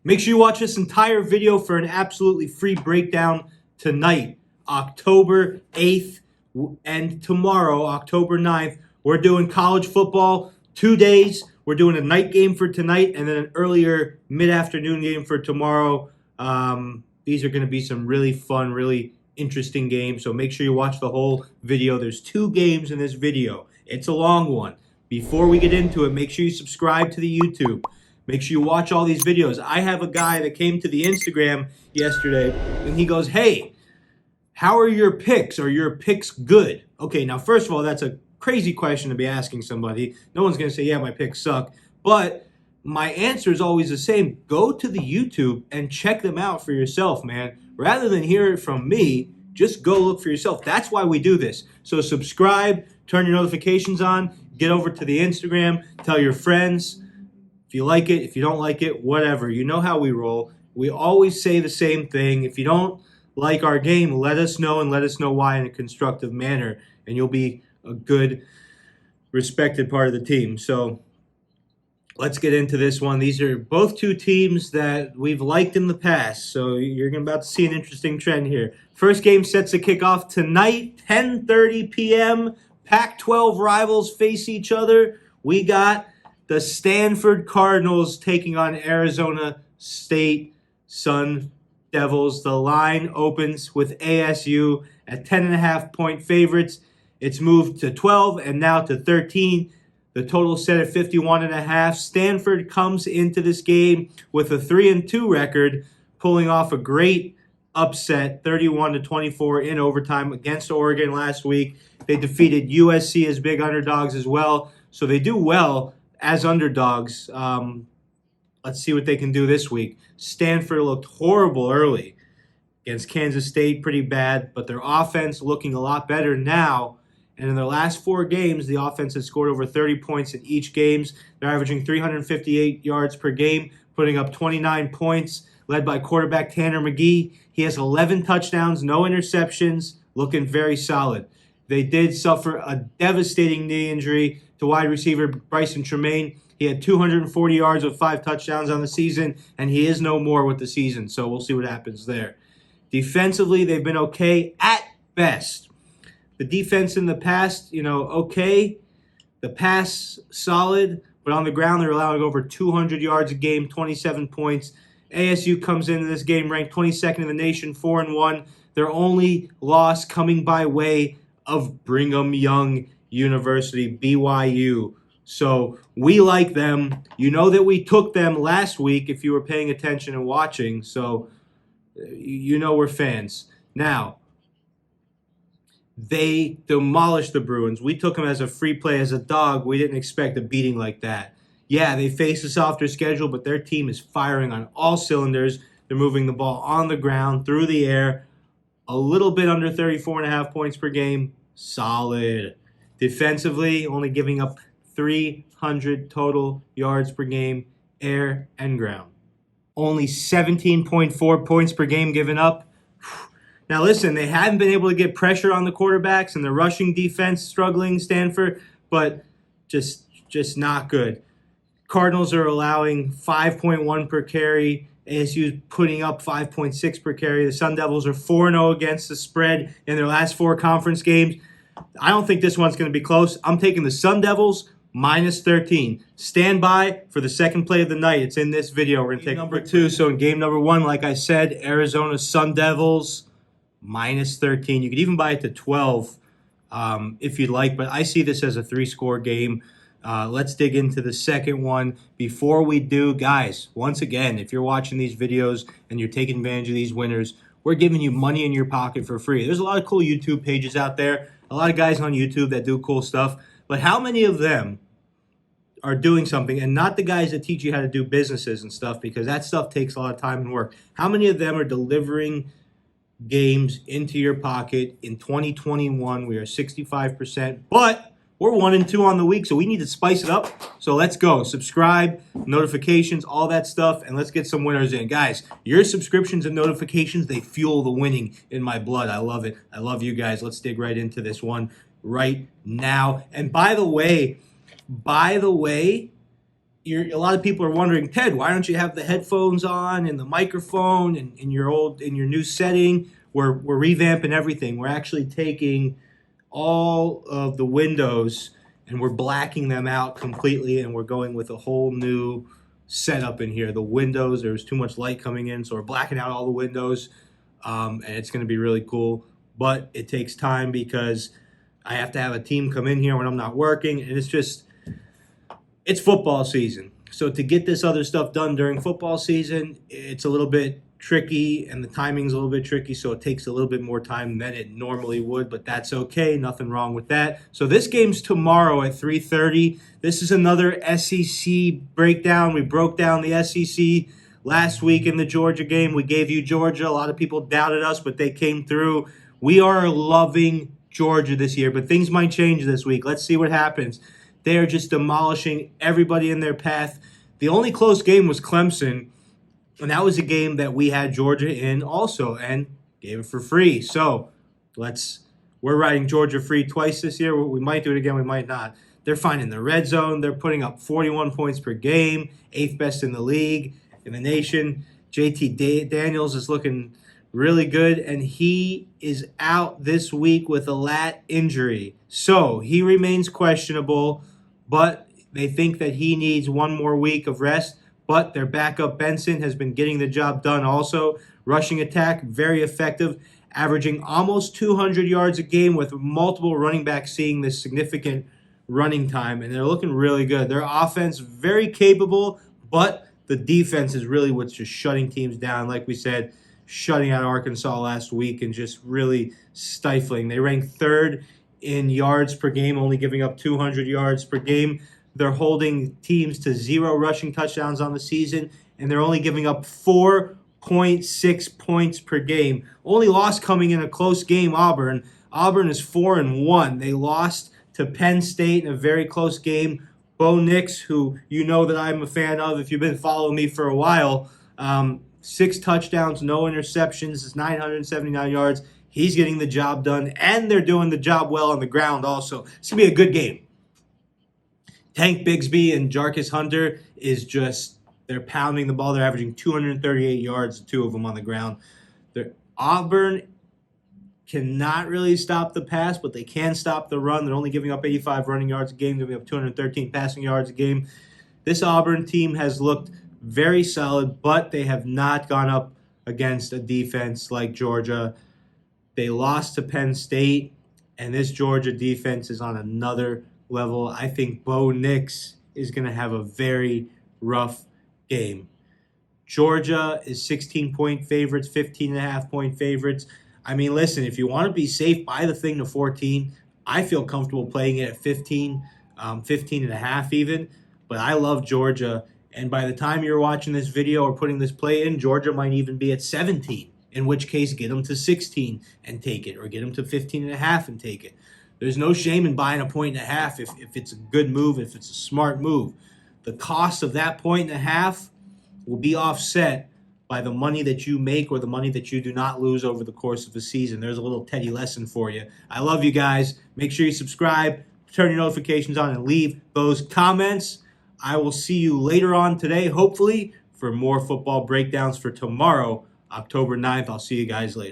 Make sure you watch this entire video for an absolutely free breakdown tonight, October 8th, and tomorrow, October 9th. We're doing college football 2 days. We're doing a night game for tonight and then an earlier mid-afternoon game for tomorrow. These are going to be some really fun, really interesting games, so make sure you watch the whole video. There's 2 games in this video. It's a long one. Before we get into it, make sure you subscribe to the YouTube. Make sure you watch all these videos. I have a guy that came to the Instagram yesterday, and he goes, "Hey, how are your picks? Are your picks good?" Okay, now, first of all, that's a crazy question to be asking somebody. No one's going to say, "Yeah, my picks suck." But my answer is always the same. Go to the YouTube and check them out for yourself, man. Rather than hear it from me, just go look for yourself. That's why we do this. So subscribe, turn your notifications on, get over to the Instagram, tell your friends. If you like it, if you don't like it, whatever. You know how we roll. We always say the same thing. If you don't like our game, let us know and let us know why in a constructive manner, and you'll be a good, respected part of the team. So let's get into this one. These are both 2 teams that we've liked in the past, so you're about to see an interesting trend here. First game sets to kick off tonight, 10:30 p.m. Pac-12 rivals face each other. We got the Stanford Cardinals taking on Arizona State Sun Devils. The line opens with ASU at 10.5-point favorites. It's moved to 12 and now to 13. The total set at 51.5. Stanford comes into this game with a 3-2 record, pulling off a great upset, 31-24 in overtime against Oregon last week. They defeated USC as big underdogs as well, so they do well as underdogs. Let's see what they can do this week. Stanford looked horrible early against Kansas State, pretty bad, but their offense looking a lot better now. And in their last 4 games, the offense has scored over 30 points in each game. They're averaging 358 yards per game, putting up 29 points, led by quarterback Tanner McGee. He has 11 touchdowns, no interceptions, looking very solid. They did suffer a devastating knee injury to wide receiver BRYCEN TREMAYNE. He had 240 yards with 5 touchdowns on the season, and he is no more with the season, so we'll see what happens there. Defensively, they've been okay at best. The defense in the past, okay. The pass, solid, but on the ground, they're allowing over 200 yards a game, 27 points. ASU comes into this game ranked 22nd in the nation, 4-1. Their only loss coming by way of Brigham Young University, BYU. So we like them. You know that we took them last week if you were paying attention and watching. So you know we're fans. Now, they demolished the Bruins. We took them as a free play, as a dog. We didn't expect a beating like that. Yeah, they face a softer schedule, but their team is firing on all cylinders. They're moving the ball on the ground, through the air. A little bit under 34.5 points per game. Solid. Defensively, only giving up 300 total yards per game, air and ground. Only 17.4 points per game given up. Now, listen, they haven't been able to get pressure on the quarterbacks, and the rushing defense struggling, Stanford, but just not good. Cardinals are allowing 5.1 per carry. ASU is putting up 5.6 per carry. The Sun Devils are 4-0 against the spread in their last 4 conference games. I don't think this one's going to be close. I'm taking the Sun Devils minus 13. Stand by for the second play of the night. It's in this video. We're going to take number 2. So in game number 1, like I said, Arizona Sun Devils minus 13. You could even buy it to 12 if you'd like, but I see this as a 3-score game. Let's dig into the second one. Before we do, guys, once again, if you're watching these videos and you're taking advantage of these winners, we're giving you money in your pocket for free. There's a lot of cool YouTube pages out there, a lot of guys on YouTube that do cool stuff, but how many of them are doing something, and not the guys that teach you how to do businesses and stuff, because that stuff takes a lot of time and work. How many of them are delivering games into your pocket? In 2021, we are 65%, but we're 1-2 on the week, so we need to spice it up. So let's go. Subscribe, notifications, all that stuff, and let's get some winners in. Guys, your subscriptions and notifications, they fuel the winning in my blood. I love it. I love you guys. Let's dig right into this one right now. And by the way, a lot of people are wondering, Ted, why don't you have the headphones on and the microphone and in your new setting? We're revamping everything. We're actually taking all of the windows and we're blacking them out completely, and we're going with a whole new setup in here. The windows, there's too much light coming in, so we're blacking out all the windows, and it's going to be really cool. But it takes time because I have to have a team come in here when I'm not working, and it's football season. So to get this other stuff done during football season, it's a little bit tricky, and the timing's a little bit tricky, so it takes a little bit more time than it normally would, but that's okay. Nothing wrong with that. So this game's tomorrow at 3:30. This is another SEC breakdown. We broke down the SEC last week in the Georgia game. We gave you Georgia. A lot of people doubted us, but they came through. We are loving Georgia this year, but things might change this week. Let's see what happens. They are just demolishing everybody in their path. The only close game was Clemson, and that was a game that we had Georgia in also and gave it for free. So we're riding Georgia free twice this year. We might do it again. We might not. They're fine in the red zone. They're putting up 41 points per game, 8th best in the league, in the nation. JT Daniels is looking really good, and he is out this week with a lat injury. So he remains questionable, but they think that he needs one more week of rest. But their backup Benson has been getting the job done also. Rushing attack, very effective, averaging almost 200 yards a game with multiple running backs seeing this significant running time, and they're looking really good. Their offense, very capable, but the defense is really what's just shutting teams down. Like we said, shutting out Arkansas last week and just really stifling. They ranked third in yards per game, only giving up 200 yards per game. They're holding teams to 0 rushing touchdowns on the season, and they're only giving up 4.6 points per game. Only loss coming in a close game, Auburn. Auburn is 4-1. They lost to Penn State in a very close game. Bo Nix, who you know that I'm a fan of if you've been following me for a while, 6 touchdowns, no interceptions, it's 979 yards. He's getting the job done, and they're doing the job well on the ground also. It's going to be a good game. Tank Bigsby and Jarquez Hunter they're pounding the ball. They're averaging 238 yards, the two of them on the ground. Auburn cannot really stop the pass, but they can stop the run. They're only giving up 85 running yards a game, giving up 213 passing yards a game. This Auburn team has looked very solid, but they have not gone up against a defense like Georgia. They lost to Penn State, and this Georgia defense is on another level. I think Bo Nix is going to have a very rough game. Georgia is 16-point favorites, 15.5-point favorites. I mean, listen, if you want to be safe, buy the thing to 14. I feel comfortable playing it at 15, 15.5 even. But I love Georgia. And by the time you're watching this video or putting this play in, Georgia might even be at 17. In which case, get them to 16 and take it. Or get them to 15.5 and take it. There's no shame in buying a 1.5 if it's a good move, if it's a smart move. The cost of that 1.5 will be offset by the money that you make or the money that you do not lose over the course of the season. There's a little Teddy lesson for you. I love you guys. Make sure you subscribe, turn your notifications on, and leave those comments. I will see you later on today, hopefully, for more football breakdowns for tomorrow, October 9th. I'll see you guys later.